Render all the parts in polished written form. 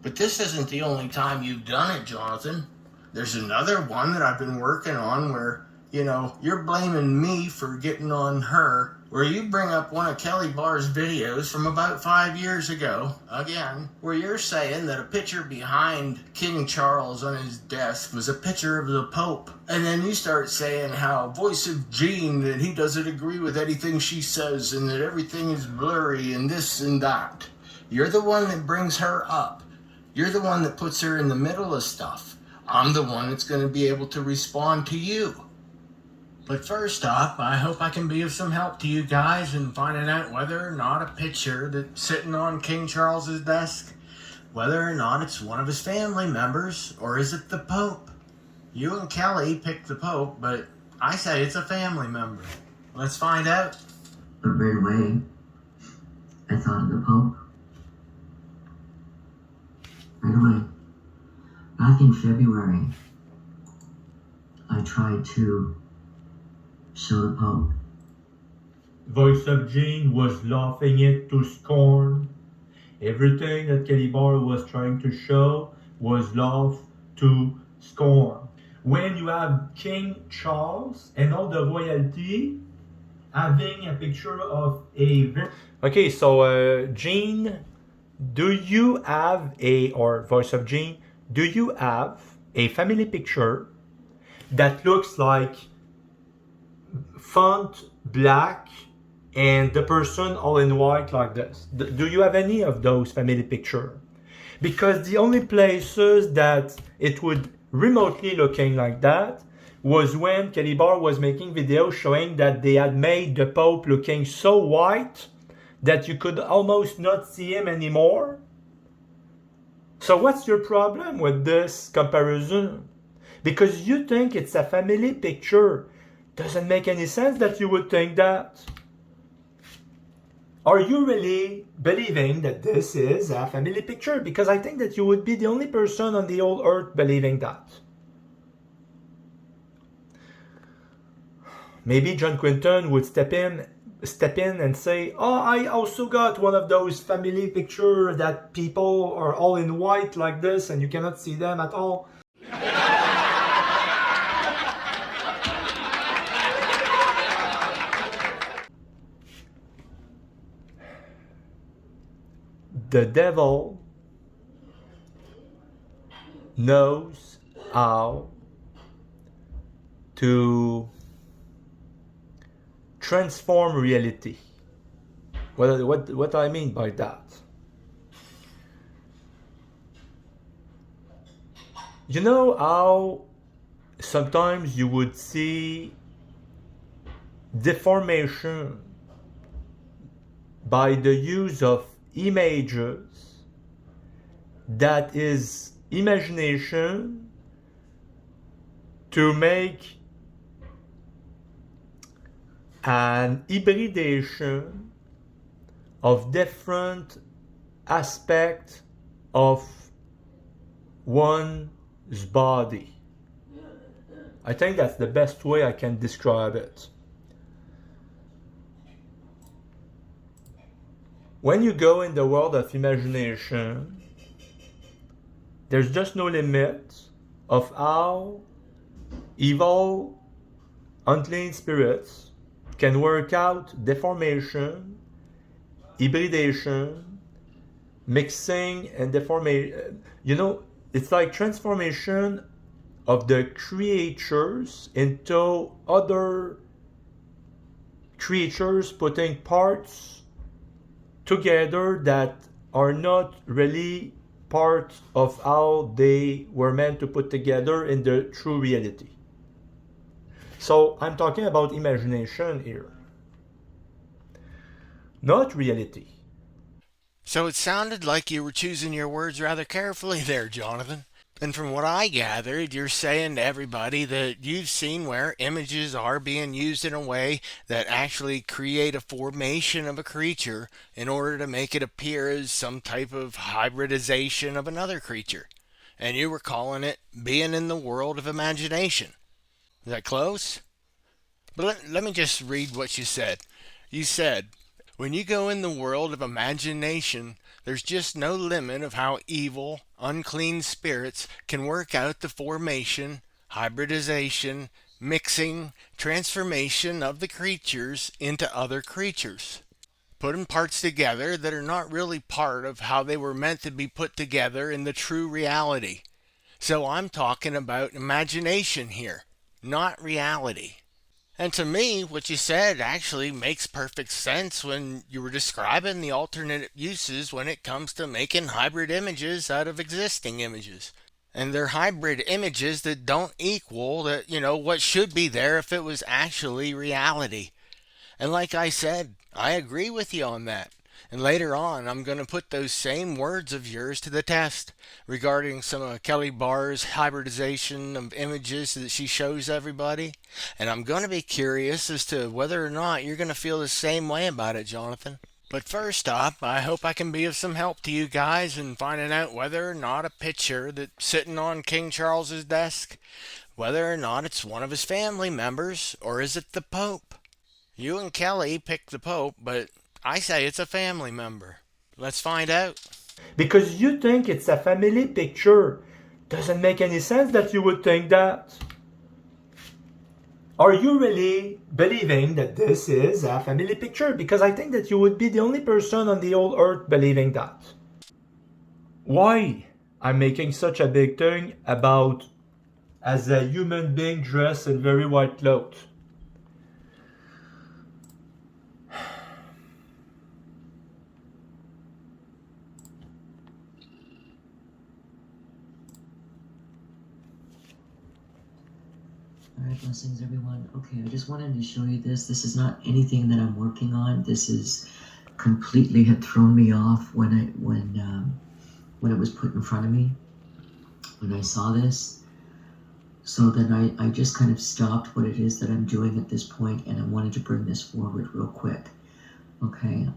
But this isn't the only time you've done it, Jonathan. There's another one that I've been working on where, you're blaming me for getting on her, where you bring up one of Kelly Barr's videos from about 5 years ago, again, where you're saying that a picture behind King Charles on his desk was a picture of the Pope. And then you start saying how Voice of Jean, that he doesn't agree with anything she says and that everything is blurry and this and that. You're the one that brings her up. You're the one that puts her in the middle of stuff. I'm the one that's going to be able to respond to you. But first off, I hope I can be of some help to you guys in finding out whether or not a picture that's sitting on King Charles's desk, whether or not it's one of his family members, or is it the Pope? You and Kelly picked the Pope, but I say it's a family member. Let's find out. But right away, I thought of the Pope. Right away. Back in February, I tried to show the Pope. Voice of Jean was laughing it to scorn. Everything that Kelly Barr was trying to show was laughed to scorn. When you have King Charles and all the royalty having a picture of a... Okay, so Jean, do you have or Voice of Jean, do you have a family picture that looks like font black and the person all in white like this? Do you have any of those family picture? Because the only places that it would remotely looking like that was when Kelly Barr was making videos showing that they had made the Pope looking so white that you could almost not see him anymore. So what's your problem with this comparison? Because you think it's a family picture. Doesn't make any sense that you would think that. Are you really believing that this is a family picture? Because I think that you would be the only person on the whole earth believing that. Maybe John Quinton would step in and say, oh, I also got one of those family pictures that people are all in white like this and you cannot see them at all. The devil knows how to transform reality. What I mean by that? You know how sometimes you would see deformation by the use of images that is imagination to make an hybridation of different aspects of one's body. I think that's the best way I can describe it. When you go in the world of imagination, there's just no limit of how evil, unclean spirits can work out deformation, hybridation, mixing and deformation. It's like transformation of the creatures into other creatures, putting parts together that are not really part of how they were meant to put together in the true reality. So I'm talking about imagination here, not reality. So it sounded like you were choosing your words rather carefully there, Jonathan. And from what I gathered, you're saying to everybody that you've seen where images are being used in a way that actually create a formation of a creature in order to make it appear as some type of hybridization of another creature. And you were calling it being in the world of imagination. Is that close? But let me just read what you said. You said, When you go in the world of imagination, there's just no limit of how evil, unclean spirits can work out the formation, hybridization, mixing, transformation of the creatures into other creatures. Putting parts together that are not really part of how they were meant to be put together in the true reality. So I'm talking about imagination here, not reality. And to me, what you said actually makes perfect sense when you were describing the alternate uses when it comes to making hybrid images out of existing images. And they're hybrid images that don't equal what should be there if it was actually reality. And like I said, I agree with you on that. And later on, I'm going to put those same words of yours to the test regarding some of Kelly Barr's hybridization of images that she shows everybody. And I'm going to be curious as to whether or not you're going to feel the same way about it, Jonathan. But first off, I hope I can be of some help to you guys in finding out whether or not a picture that's sitting on King Charles's desk, whether or not it's one of his family members, or is it the Pope? You and Kelly picked the Pope, but I say it's a family member. Let's find out. Because you think it's a family picture. Doesn't make any sense that you would think that. Are you really believing that this is a family picture? Because I think that you would be the only person on the whole earth believing that. Why I'm making such a big thing about as a human being dressed in very white clothes? Alright, blessings everyone. Okay, I just wanted to show you this. This is not anything that I'm working on. This is completely had thrown me off when it was put in front of me, when I saw this. So then I just kind of stopped what it is that I'm doing at this point, and I wanted to bring this forward real quick. Okay,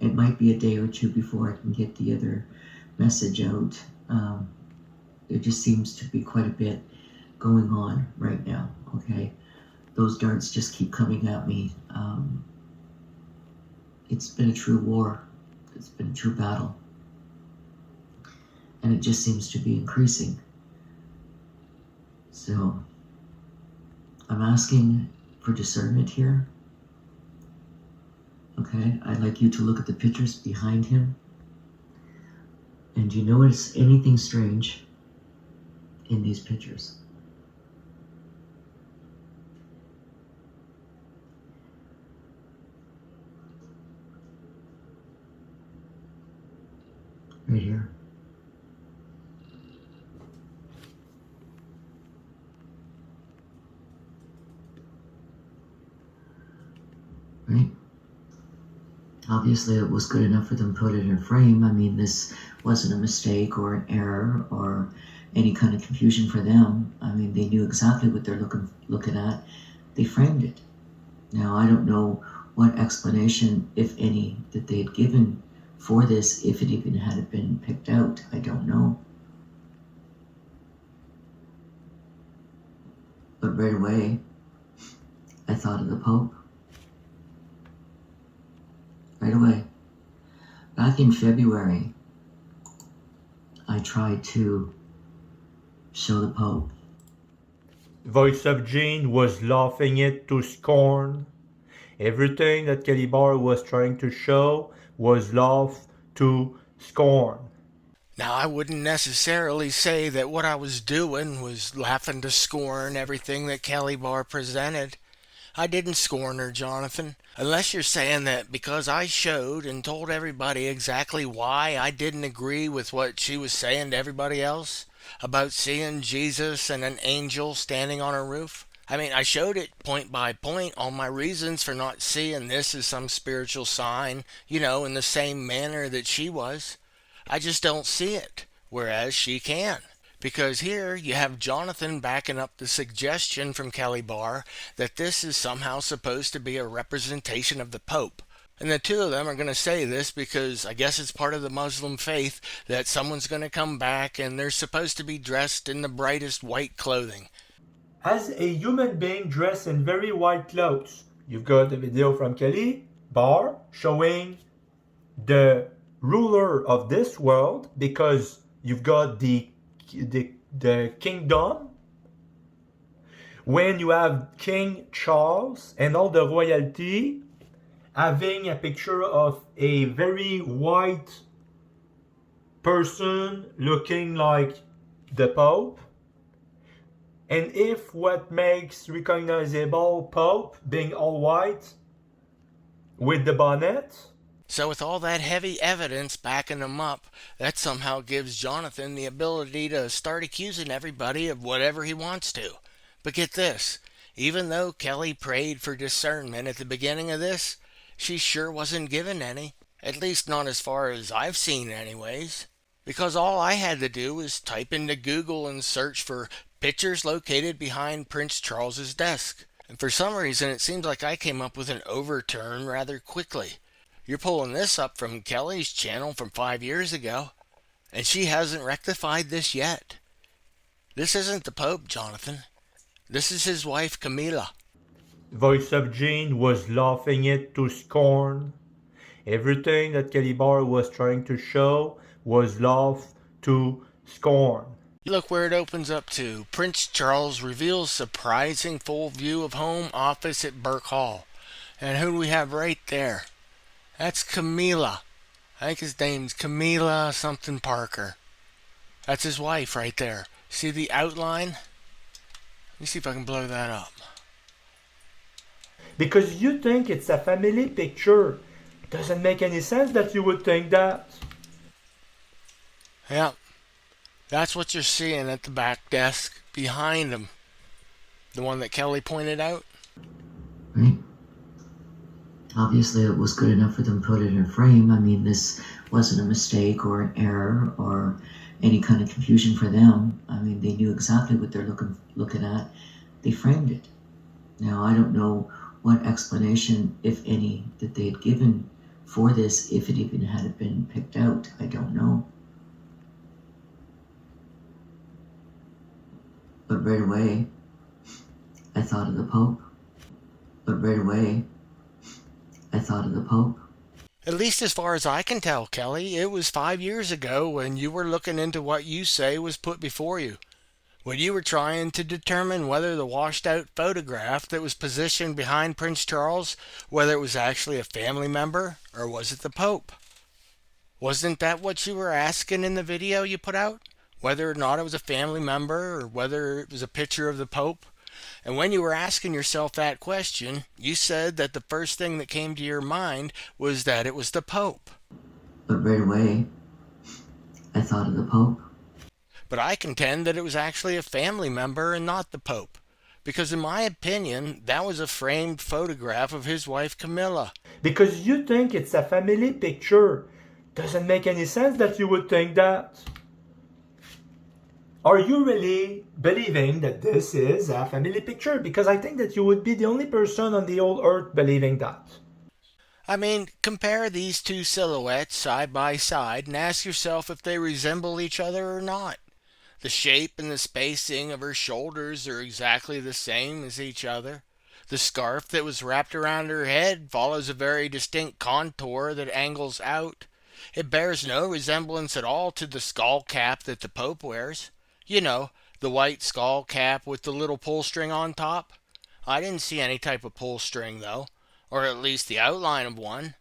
it might be a day or two before I can get the other message out. There just seems to be quite a bit going on right now. Okay, those darts just keep coming at me. It's been a true war. It's been a true battle, and it just seems to be increasing. So I'm asking for discernment here. Okay, I'd like you to look at the pictures behind him. And do you notice anything strange in these pictures? Right here. Right? Obviously, it was good enough for them to put it in a frame. I mean, this wasn't a mistake or an error or any kind of confusion for them. I mean, they knew exactly what they're looking at. They framed it. Now, I don't know what explanation, if any, that they had given for this, if it even had been picked out. I don't know. But right away, I thought of the Pope. Right away. Back in February, I tried to show the Pope. Voice of Gene was laughing it to scorn. Everything that Kelly Barr was trying to show was laughed to scorn. Now, I wouldn't necessarily say that what I was doing was laughing to scorn everything that Kelly Barr presented. I didn't scorn her, Jonathan, unless you're saying that because I showed and told everybody exactly why I didn't agree with what she was saying to everybody else about seeing Jesus and an angel standing on a roof. I mean, I showed it point by point, all my reasons for not seeing this as some spiritual sign, in the same manner that she was. I just don't see it, whereas she can. Because here you have Jonathan backing up the suggestion from Kelly Barr that this is somehow supposed to be a representation of the Pope. And the two of them are going to say this because I guess it's part of the Muslim faith that someone's going to come back and they're supposed to be dressed in the brightest white clothing. As a human being dressed in very white clothes. You've got a video from Kelly bar showing the ruler of this world, because you've got the kingdom. When you have King Charles and all the royalty having a picture of a very white person looking like the Pope, and if what makes recognizable Pope being all white with the bonnet. So with all that heavy evidence backing him up, that somehow gives Jonathan the ability to start accusing everybody of whatever he wants to. But get this, even though Kelly prayed for discernment at the beginning of this, she sure wasn't given any, at least not as far as I've seen anyways. Because all I had to do was type into Google and search for pictures located behind Prince Charles's desk. And for some reason it seems like I came up with an overturn rather quickly. You're pulling this up from Kelly's channel from 5 years ago, and she hasn't rectified this yet. This isn't the Pope, Jonathan. This is his wife, Camilla. Voice of Jean was laughing it to scorn. Everything that Kelly Bar was trying to show was laughed to scorn. Look where it opens up to. Prince Charles reveals surprising full view of home office at Burke Hall. And who do we have right there? That's Camilla. I think his name's Camilla something Parker. That's his wife right there. See the outline? Let me see if I can blow that up. Because you think it's a family picture. Doesn't make any sense that you would think that. Yeah. That's what you're seeing at the back desk behind him. The one that Kelly pointed out. Right? Obviously, it was good enough for them to put it in frame. I mean, this wasn't a mistake or an error or any kind of confusion for them. I mean, they knew exactly what they're looking at. They framed it. Now, I don't know what explanation, if any, that they had given for this, if it even had been picked out. I don't know. But right away, I thought of the Pope. But right away, I thought of the Pope. At least as far as I can tell, Kelly, it was 5 years ago when you were looking into what you say was put before you. When you were trying to determine whether the washed out photograph that was positioned behind Prince Charles, whether it was actually a family member or was it the Pope. Wasn't that what you were asking in the video you put out? Whether or not it was a family member or whether it was a picture of the Pope? And when you were asking yourself that question, you said that the first thing that came to your mind was that it was the Pope. But right away, I thought of the Pope. But I contend that it was actually a family member and not the Pope. Because in my opinion, that was a framed photograph of his wife Camilla. Because you think it's a family picture. Doesn't make any sense that you would think that. Are you really believing that this is a family picture? Because I think that you would be the only person on the whole earth believing that. I mean, compare these two silhouettes side by side and ask yourself if they resemble each other or not. The shape and the spacing of her shoulders are exactly the same as each other. The scarf that was wrapped around her head follows a very distinct contour that angles out. It bears no resemblance at all to the skull cap that the Pope wears. You know, the white skull cap with the little pull string on top. I didn't see any type of pull string though, or at least the outline of one.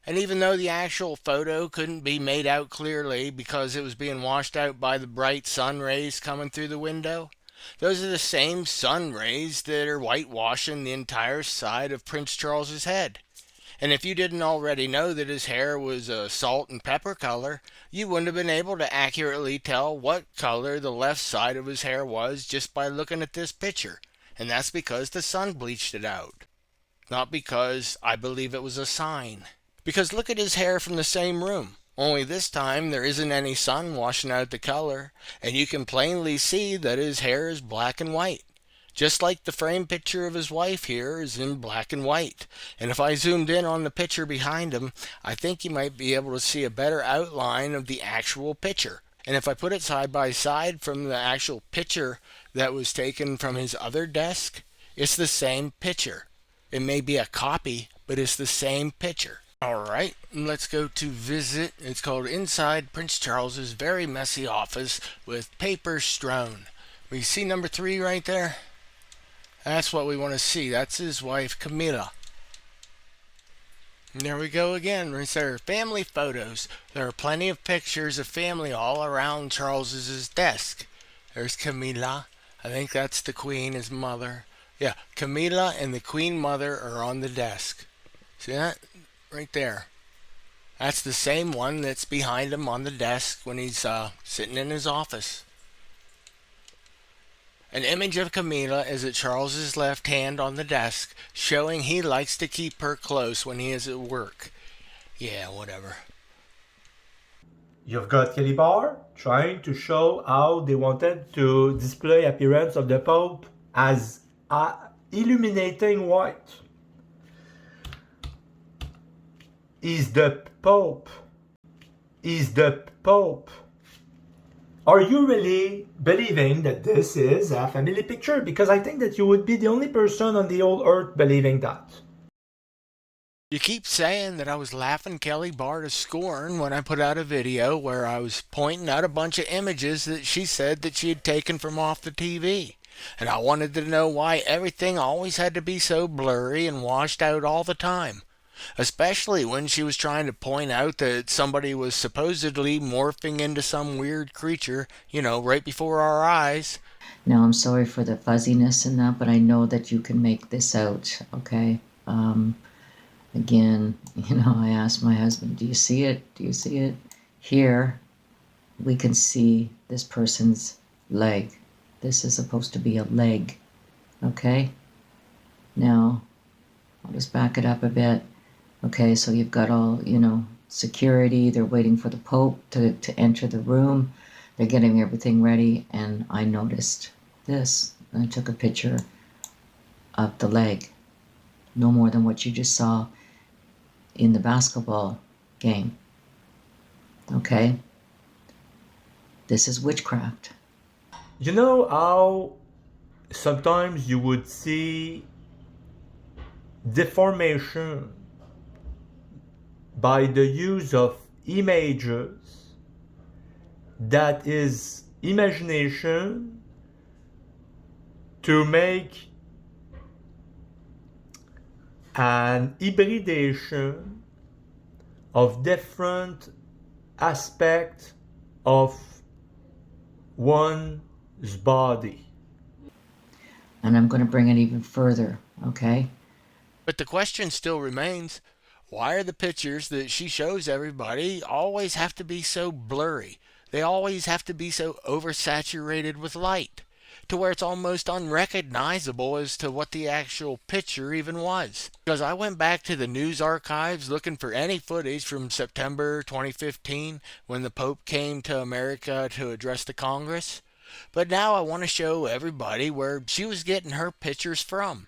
And even though the actual photo couldn't be made out clearly because it was being washed out by the bright sun rays coming through the window, those are the same sun rays that are whitewashing the entire side of Prince Charles's head. And if you didn't already know that his hair was a salt and pepper color, you wouldn't have been able to accurately tell what color the left side of his hair was just by looking at this picture. And that's because the sun bleached it out. Not because I believe it was a sign. Because look at his hair from the same room. Only this time there isn't any sun washing out the color, and you can plainly see that his hair is black and white. Just like the frame picture of his wife here is in black and white. And if I zoomed in on the picture behind him, I think you might be able to see a better outline of the actual picture. And if I put it side by side from the actual picture that was taken from his other desk, it's the same picture. It may be a copy, but it's the same picture. Alright, let's go to visit. It's called Inside Prince Charles's Very Messy Office with Papers Strewn. We see number 3 right there? That's what we want to see. That's his wife, Camilla. And there we go again. Right there, family photos. There are plenty of pictures of family all around Charles's desk. There's Camilla. I think that's the Queen, his mother. Yeah, Camilla and the Queen Mother are on the desk. See that? Right there. That's the same one that's behind him on the desk when he's sitting in his office. An image of Camilla is at Charles's left hand on the desk, showing he likes to keep her close when he is at work. Yeah, whatever. You've got Kelly Barr trying to show how they wanted to display appearance of the Pope as illuminating white. He's the Pope. He's the Pope. Are you really believing that this is a family picture? Because I think that you would be the only person on the whole earth believing that. You keep saying that I was laughing Kelly Barr to scorn when I put out a video where I was pointing out a bunch of images that she said that she had taken from off the TV. And I wanted to know why everything always had to be so blurry and washed out all the time. Especially when she was trying to point out that somebody was supposedly morphing into some weird creature, right before our eyes. Now, I'm sorry for the fuzziness in that, but I know that you can make this out, okay? Again, I asked my husband, do you see it? Do you see it? Here, we can see this person's leg. This is supposed to be a leg, okay? Now, I'll just back it up a bit. Okay, so you've got all, security. They're waiting for the Pope to enter the room. They're getting everything ready, and I noticed this. I took a picture of the leg. No more than what you just saw in the basketball game. Okay? This is witchcraft. You know how sometimes you would see deformation by the use of images that is imagination to make an hybridation of different aspects of one's body. And I'm going to bring it even further, okay? But the question still remains, why are the pictures that she shows everybody always have to be so blurry? They always have to be so oversaturated with light, to where it's almost unrecognizable as to what the actual picture even was. Because I went back to the news archives looking for any footage from September 2015 when the Pope came to America to address the Congress. But now I want to show everybody where she was getting her pictures from.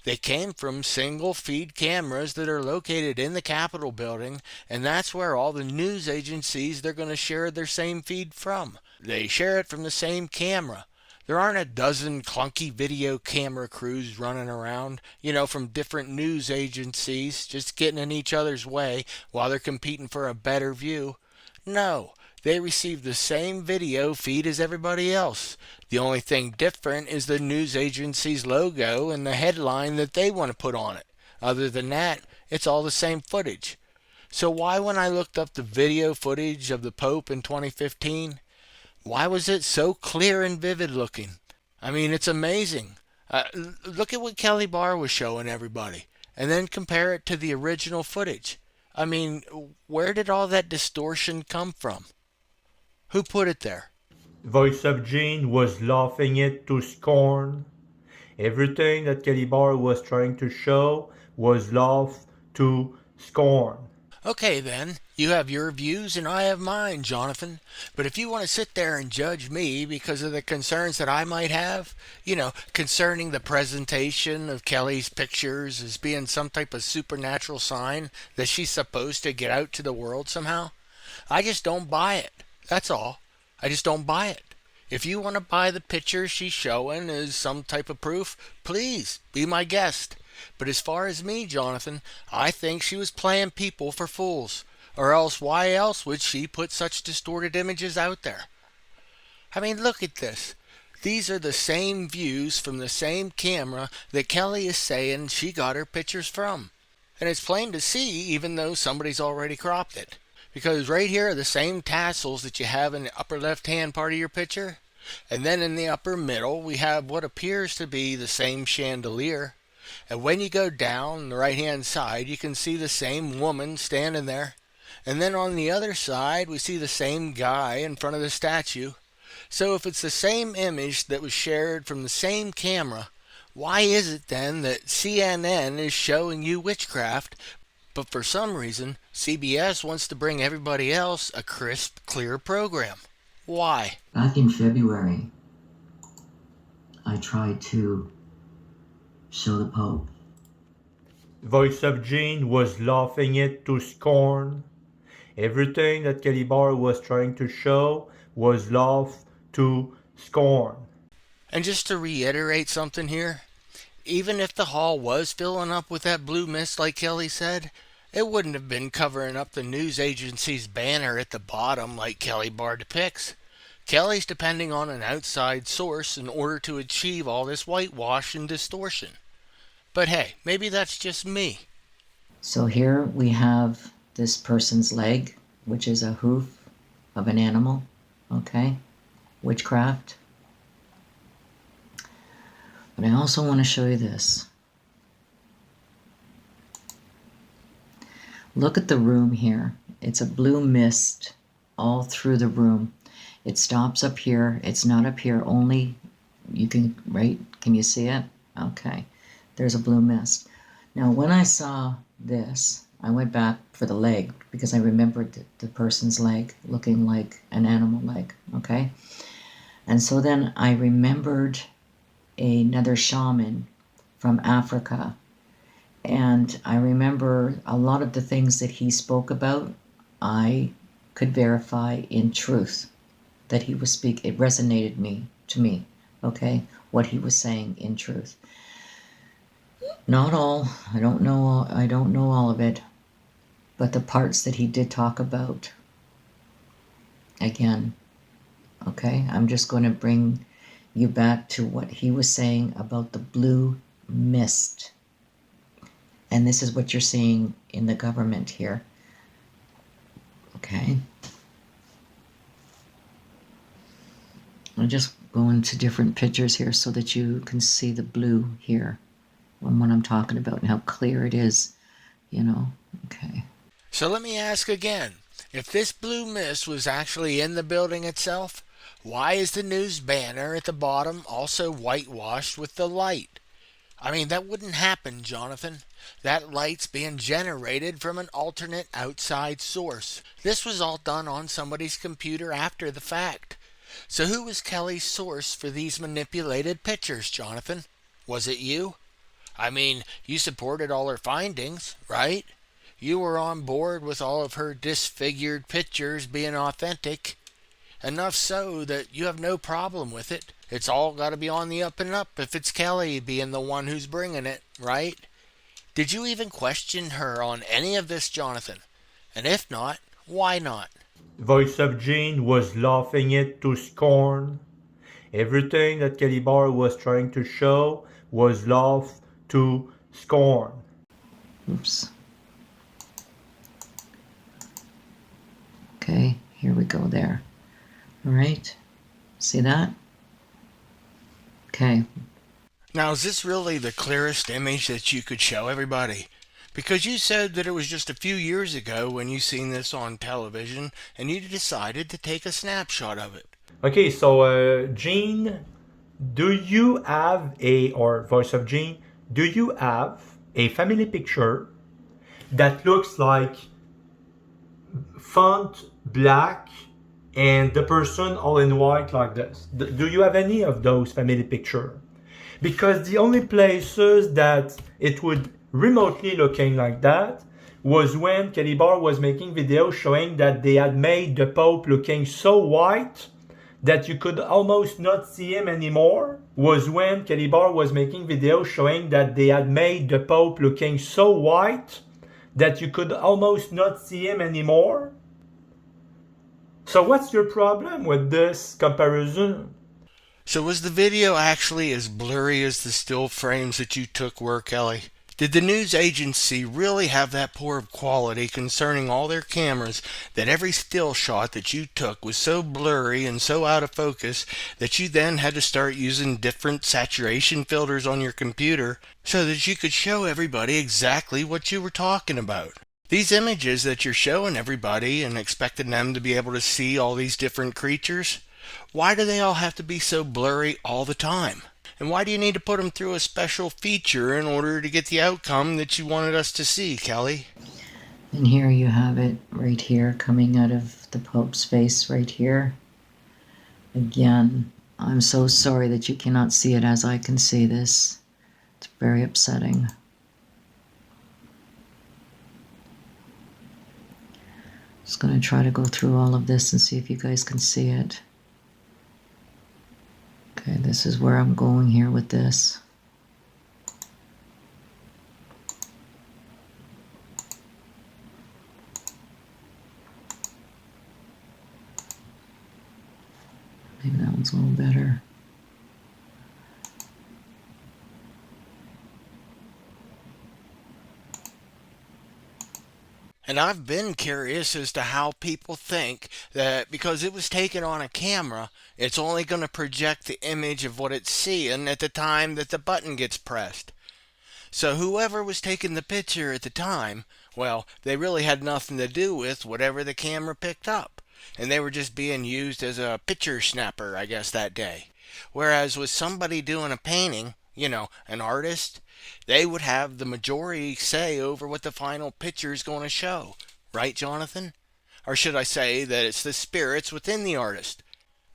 They came from single feed cameras that are located in the Capitol building, and that's where all the news agencies they're going to share their same feed from. They share it from the same camera. There aren't a dozen clunky video camera crews running around, from different news agencies, just getting in each other's way while they're competing for a better view. No, they receive the same video feed as everybody else. The only thing different is the news agency's logo and the headline that they want to put on it. Other than that, it's all the same footage. So why, when I looked up the video footage of the Pope in 2015, why was it so clear and vivid looking? I mean, it's amazing. Look at what Kelly Barr was showing everybody, and then compare it to the original footage. I mean, where did all that distortion come from? Who put it there? Voice of Jane was laughing it to scorn. Everything that Kelly Barr was trying to show was laughed to scorn. Okay then, you have your views and I have mine, Jonathan. But if you want to sit there and judge me because of the concerns that I might have, concerning the presentation of Kelly's pictures as being some type of supernatural sign that she's supposed to get out to the world somehow, I just don't buy it. That's all. I just don't buy it. If you want to buy the picture she's showing as some type of proof, please be my guest. But as far as me, Jonathan, I think she was playing people for fools. Or else why else would she put such distorted images out there? I mean, look at this. These are the same views from the same camera that Kelly is saying she got her pictures from. And it's plain to see, even though somebody's already cropped it. Because right here are the same tassels that you have in the upper left-hand part of your picture. And then in the upper middle, we have what appears to be the same chandelier. And when you go down the right-hand side, you can see the same woman standing there. And then on the other side, we see the same guy in front of the statue. So if it's the same image that was shared from the same camera, why is it then that CNN is showing you witchcraft, but for some reason CBS wants to bring everybody else a crisp, clear program? Why? Back in February, I tried to show the Pope. Voice of Gene was laughing it to scorn. Everything that Kelly Barr was trying to show was laughed to scorn. And just to reiterate something here, even if the hall was filling up with that blue mist like Kelly said, it wouldn't have been covering up the news agency's banner at the bottom like Kelly Barr depicts. Kelly's depending on an outside source in order to achieve all this whitewash and distortion. But hey, maybe that's just me. So here we have this person's leg, which is a hoof of an animal, okay? Witchcraft. But I also want to show you this. Look at the room here. It's a blue mist all through the room. It stops up here. It's not up here only. You can, right? Can you see it? Okay. There's a blue mist. Now, when I saw this, I went back for the leg because I remembered the person's leg looking like an animal leg, okay? And so then I remembered another shaman from Africa. And I remember a lot of the things that he spoke about, I could verify in truth that he was speaking. It resonated to me, okay? What he was saying in truth. Not all, I don't know all of it, but the parts that he did talk about, again, okay? I'm just going to bring you back to what he was saying about the blue mist. And this is what you're seeing in the government here. Okay. I'll just go into different pictures here so that you can see the blue here and what I'm talking about and how clear it is, you know. Okay. So let me ask again. If this blue mist was actually in the building itself, why is the news banner at the bottom also whitewashed with the light? I mean, that wouldn't happen, Jonathan. That light's being generated from an alternate outside source. This was all done on somebody's computer after the fact. So who was Kelly's source for these manipulated pictures, Jonathan? Was it you? I mean, you supported all her findings, right? You were on board with all of her disfigured pictures being authentic. Enough so that you have no problem with it. It's all got to be on the up and up if it's Kelly being the one who's bringing it, right? Did you even question her on any of this, Jonathan? And if not, why not? Voice of Gene was laughing it to scorn. Everything that Kelly Barr was trying to show was laughed to scorn. Oops. Okay, here we go there. All right. See that? Okay. Now, is this really the clearest image that you could show everybody? Because you said that it was just a few years ago when you seen this on television and you decided to take a snapshot of it. Okay, so Gene, do you have or Voice of Gene, do you have a family picture that looks like font black and the person all in white like this? Do you have any of those family picture? Because the only places that it would remotely looking like that was when Kelly Barr was making videos showing that they had made the Pope looking so white that you could almost not see him anymore. was when Kelly Barr was making videos showing that they had made the Pope looking so white that you could almost not see him anymore. So what's your problem with this comparison? So was the video actually as blurry as the still frames that you took were, Kelly? Did the news agency really have that poor of quality concerning all their cameras that every still shot that you took was so blurry and so out of focus that you then had to start using different saturation filters on your computer so that you could show everybody exactly what you were talking about? These images that you're showing everybody and expecting them to be able to see all these different creatures, why do they all have to be so blurry all the time? And why do you need to put them through a special feature in order to get the outcome that you wanted us to see, Kelly? And here you have it right here coming out of the Pope's face right here. Again, I'm so sorry that you cannot see it as I can see this. It's very upsetting. Just going to try to go through all of this and see if you guys can see it. Okay, this is where I'm going here with this. Maybe that one's a little better. And I've been curious as to how people think that because it was taken on a camera, it's only going to project the image of what it's seeing at the time that the button gets pressed. So whoever was taking the picture at the time, well, they really had nothing to do with whatever the camera picked up. And they were just being used as a picture snapper, I guess, that day. Whereas with somebody doing a painting, an artist, they would have the majority say over what the final picture is going to show. Right, Jonathan? Or should I say that it's the spirits within the artist?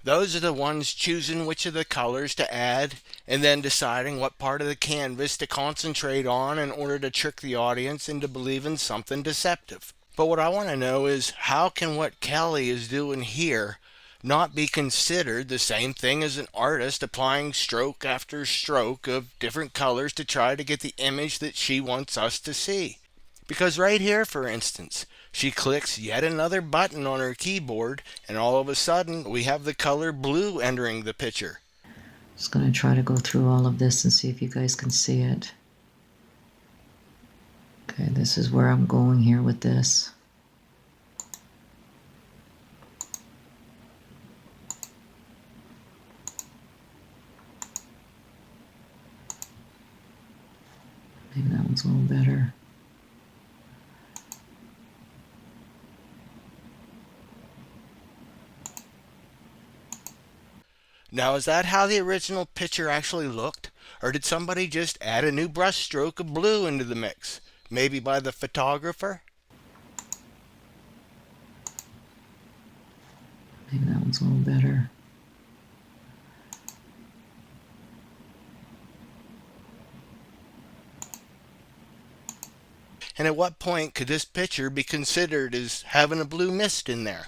Those are the ones choosing which of the colors to add and then deciding what part of the canvas to concentrate on in order to trick the audience into believing something deceptive. But what I want to know is how can what Kelly is doing here not be considered the same thing as an artist applying stroke after stroke of different colors to try to get the image that she wants us to see? Because right here, for instance, she clicks yet another button on her keyboard, and all of a sudden we have the color blue entering the picture. Just going to try to go through all of this and see if you guys can see it. Okay, this is where I'm going here with this. Maybe that one's a little better. Now, is that how the original picture actually looked? Or did somebody just add a new brush stroke of blue into the mix? Maybe by the photographer? Maybe that one's a little better. And at what point could this picture be considered as having a blue mist in there?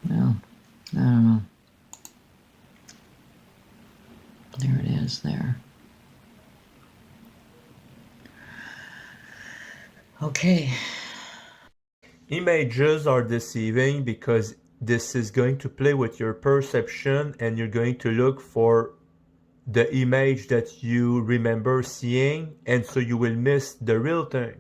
Well, I don't know. There it is there. Okay. Images are deceiving because this is going to play with your perception and you're going to look for the image that you remember seeing, and so you will miss the real thing.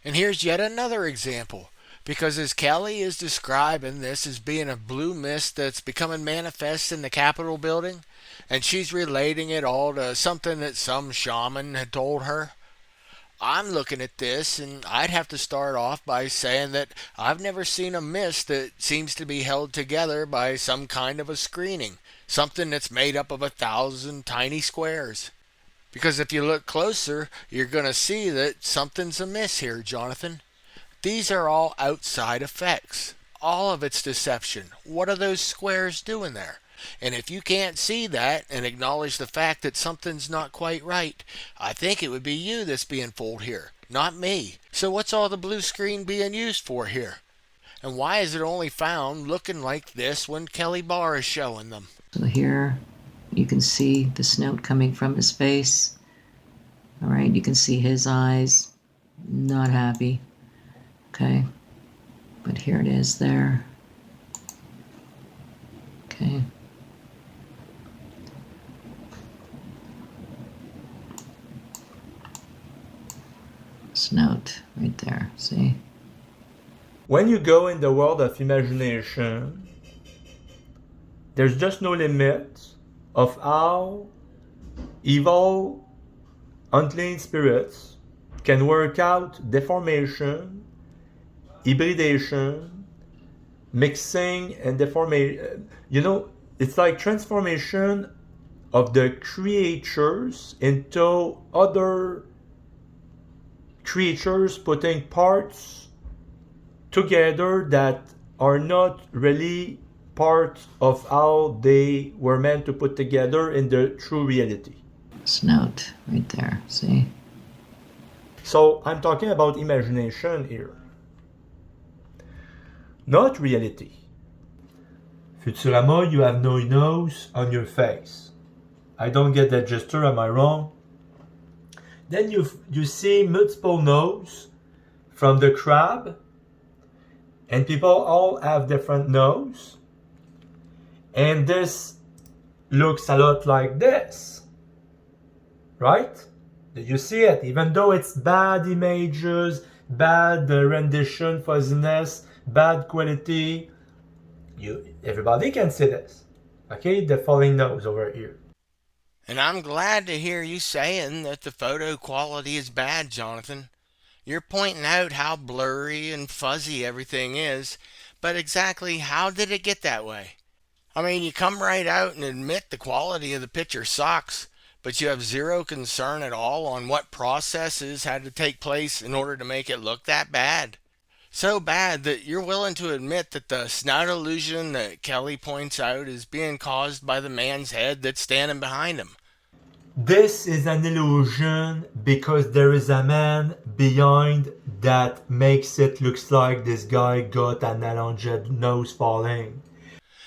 And here's yet another example. Because as Kelly is describing this as being a blue mist that's becoming manifest in the Capitol building, and she's relating it all to something that some shaman had told her, I'm looking at this and I'd have to start off by saying that I've never seen a mist that seems to be held together by some kind of a screening, something that's made up of 1,000 tiny squares. Because if you look closer, you're going to see that something's amiss here, Jonathan. These are all outside effects. All of it's deception. What are those squares doing there? And if you can't see that and acknowledge the fact that something's not quite right, I think it would be you that's being fooled here, not me. So what's all the blue screen being used for here? And why is it only found looking like this when Kelly Barr is showing them? So here you can see the snout coming from his face. All right, you can see his eyes, not happy. Okay, but here it is there. Okay. Snout right there, see? When you go in the world of imagination, there's just no limit of how evil, unclean spirits can work out deformation, hybridation, mixing and deformation. It's like transformation of the creatures into other creatures, putting parts together that are not really part of how they were meant to put together in the true reality. Snout right there, see? So I'm talking about imagination here, not reality. Futurama, you have no nose on your face. I don't get that gesture, am I wrong? Then you see multiple nose from the crab, and people all have different nose, and this looks a lot like this, right? Did you see it? Even though it's bad images, bad rendition, fuzziness, bad quality, everybody can see this. Okay, the falling nose over here. And I'm glad to hear you saying that the photo quality is bad, Jonathan. You're pointing out how blurry and fuzzy everything is, but exactly how did it get that way? I mean, you come right out and admit the quality of the picture sucks, but you have zero concern at all on what processes had to take place in order to make it look that bad. So bad that you're willing to admit that the snout illusion that Kelly points out is being caused by the man's head that's standing behind him. This is an illusion because there is a man behind that makes it looks like this guy got an allonged nose falling.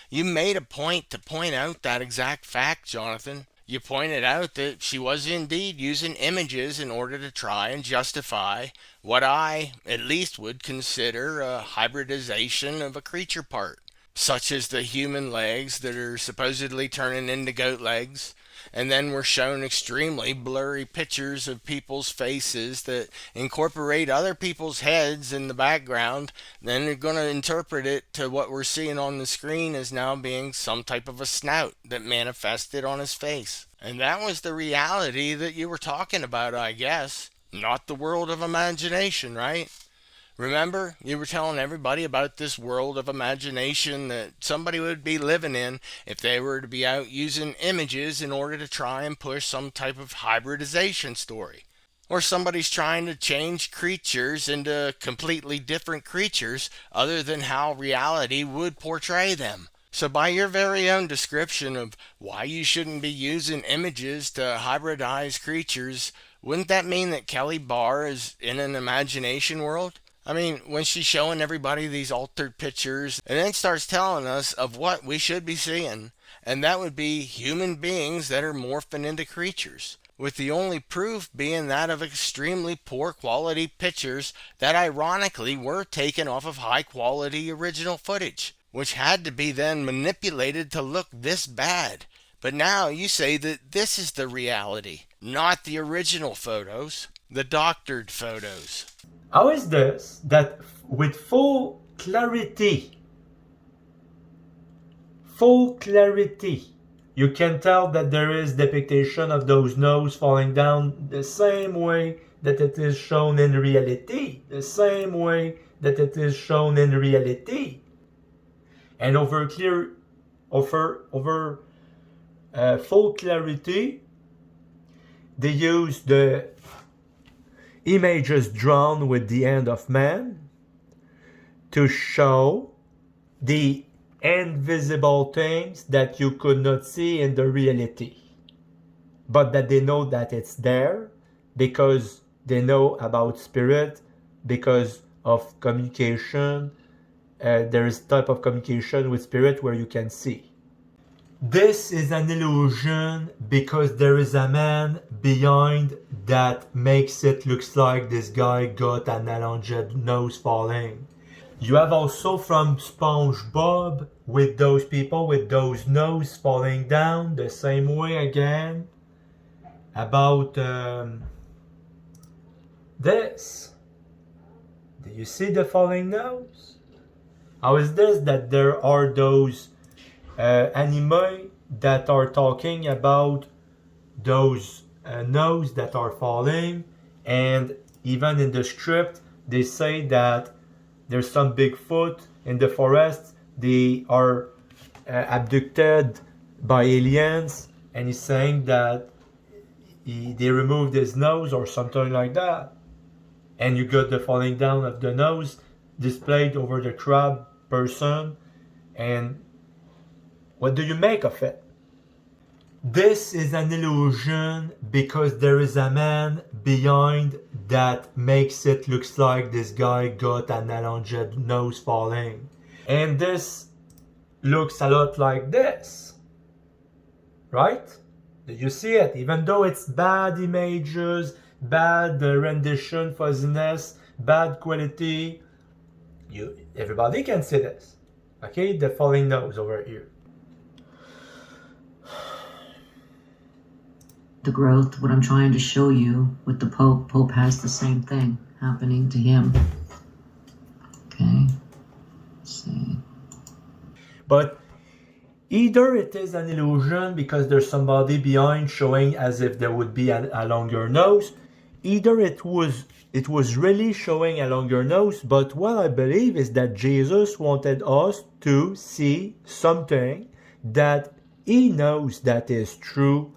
You made a point to point out that exact fact, Jonathan. You pointed out that she was indeed using images in order to try and justify what I, at least, would consider a hybridization of a creature part, such as the human legs that are supposedly turning into goat legs, and then we're shown extremely blurry pictures of people's faces that incorporate other people's heads in the background. Then they're going to interpret it to what we're seeing on the screen as now being some type of a snout that manifested on his face. And that was the reality that you were talking about, I guess. Not the world of imagination, right? Remember, you were telling everybody about this world of imagination that somebody would be living in if they were to be out using images in order to try and push some type of hybridization story. Or somebody's trying to change creatures into completely different creatures other than how reality would portray them. So by your very own description of why you shouldn't be using images to hybridize creatures, wouldn't that mean that Kelly Barr is in an imagination world? I mean, when she's showing everybody these altered pictures and then starts telling us of what we should be seeing, and that would be human beings that are morphing into creatures, with the only proof being that of extremely poor quality pictures that ironically were taken off of high quality original footage, which had to be then manipulated to look this bad. But now you say that this is the reality, not the original photos, the doctored photos. How is this that with full clarity, you can tell that there is depiction of those nose falling down the same way that it is shown in reality, and over full clarity, they use the images drawn with the hand of man to show the invisible things that you could not see in the reality, but that they know that it's there because they know about spirit, because of communication, there is type of communication with spirit where you can see. This is an illusion because there is a man behind that makes it looks like this guy got an allonged nose falling. You have also from SpongeBob with those people with those nose falling down the same way again about this. Do you see the falling nose? How is this that there are those anime that are talking about those nose that are falling, and even in the script they say that there's some Bigfoot in the forest, they are abducted by aliens, and he's saying that they removed his nose or something like that, and you got the falling down of the nose displayed over the crab person. And what do you make of it? This is an illusion because there is a man behind that makes it looks like this guy got an allonged nose falling. And this looks a lot like this, right? Do you see it? Even though it's bad images, bad rendition, fuzziness, bad quality, everybody can see this. Okay, the falling nose over here. The growth, what I'm trying to show you with the Pope has the same thing happening to him. Okay, let's see. But either it is an illusion because there's somebody behind showing as if there would be a longer nose, either it was really showing a longer nose, but what I believe is that Jesus wanted us to see something that he knows that is true,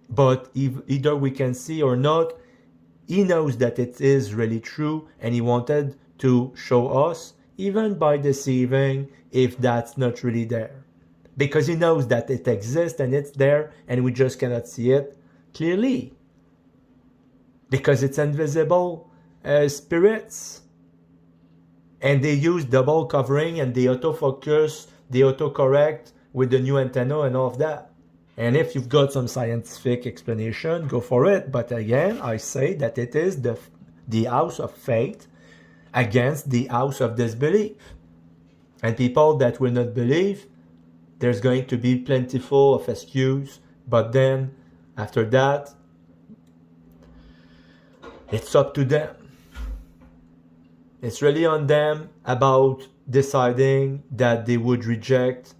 but either we can see or not, he knows that it is really true, and he wanted to show us, even by deceiving, if that's not really there. Because he knows that it exists and it's there, and we just cannot see it clearly. Because it's invisible spirits. And they use double covering and they autofocus, they autocorrect with the new antenna and all of that. And if you've got some scientific explanation, go for it. But again, I say that it is the house of faith against the house of disbelief. And people that will not believe, there's going to be plentiful of excuse. But then, after that, it's up to them. It's really on them about deciding that they would reject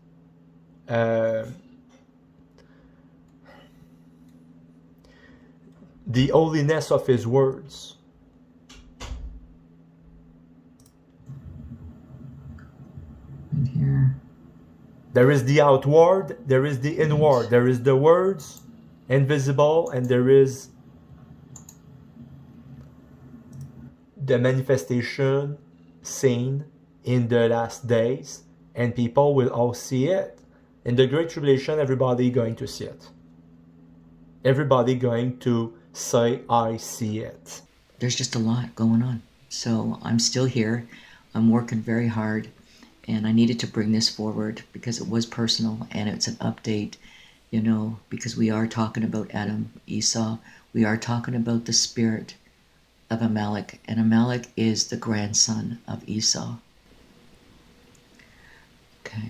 the holiness of his words. Right here. There is the outward, there is the inward, there is the words, invisible, and there is the manifestation seen in the last days, and people will all see it. In the Great Tribulation, everybody going to see it. Everybody going to say, I see it. There's just a lot going on. So I'm still here. I'm working very hard. And I needed to bring this forward because it was personal and it's an update, you know, because we are talking about Adam, Esau. We are talking about the spirit of Amalek. And Amalek is the grandson of Esau. Okay.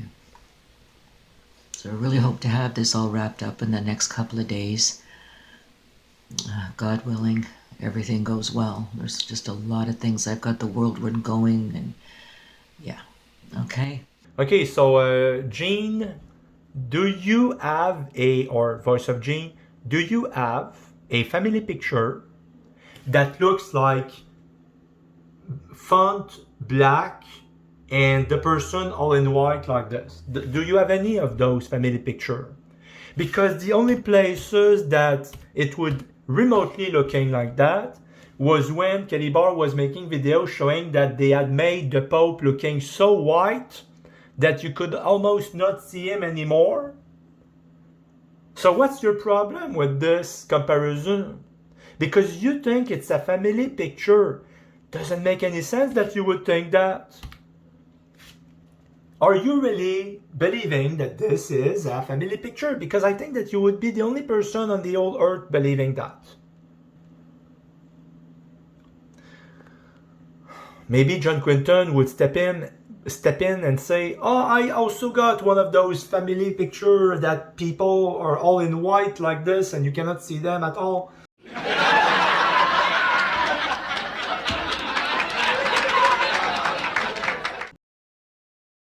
So I really hope to have this all wrapped up in the next couple of days. God willing, everything goes well. There's just a lot of things. I've got the whirlwind going, and yeah. Okay. Okay, so Gene, do you have or Voice of Gene, do you have a family picture that looks like font black and the person all in white like this? Do you have any of those family picture? Because the only places that it would remotely looking like that was when Kelly Barr was making videos showing that they had made the Pope looking so white that you could almost not see him anymore. So what's your problem with this comparison? Because you think it's a family picture. Doesn't make any sense that you would think that. Are you really believing that this is a family picture? Because I think that you would be the only person on the whole earth believing that. Maybe John Quinton would step in and say, oh, I also got one of those family pictures that people are all in white like this and you cannot see them at all.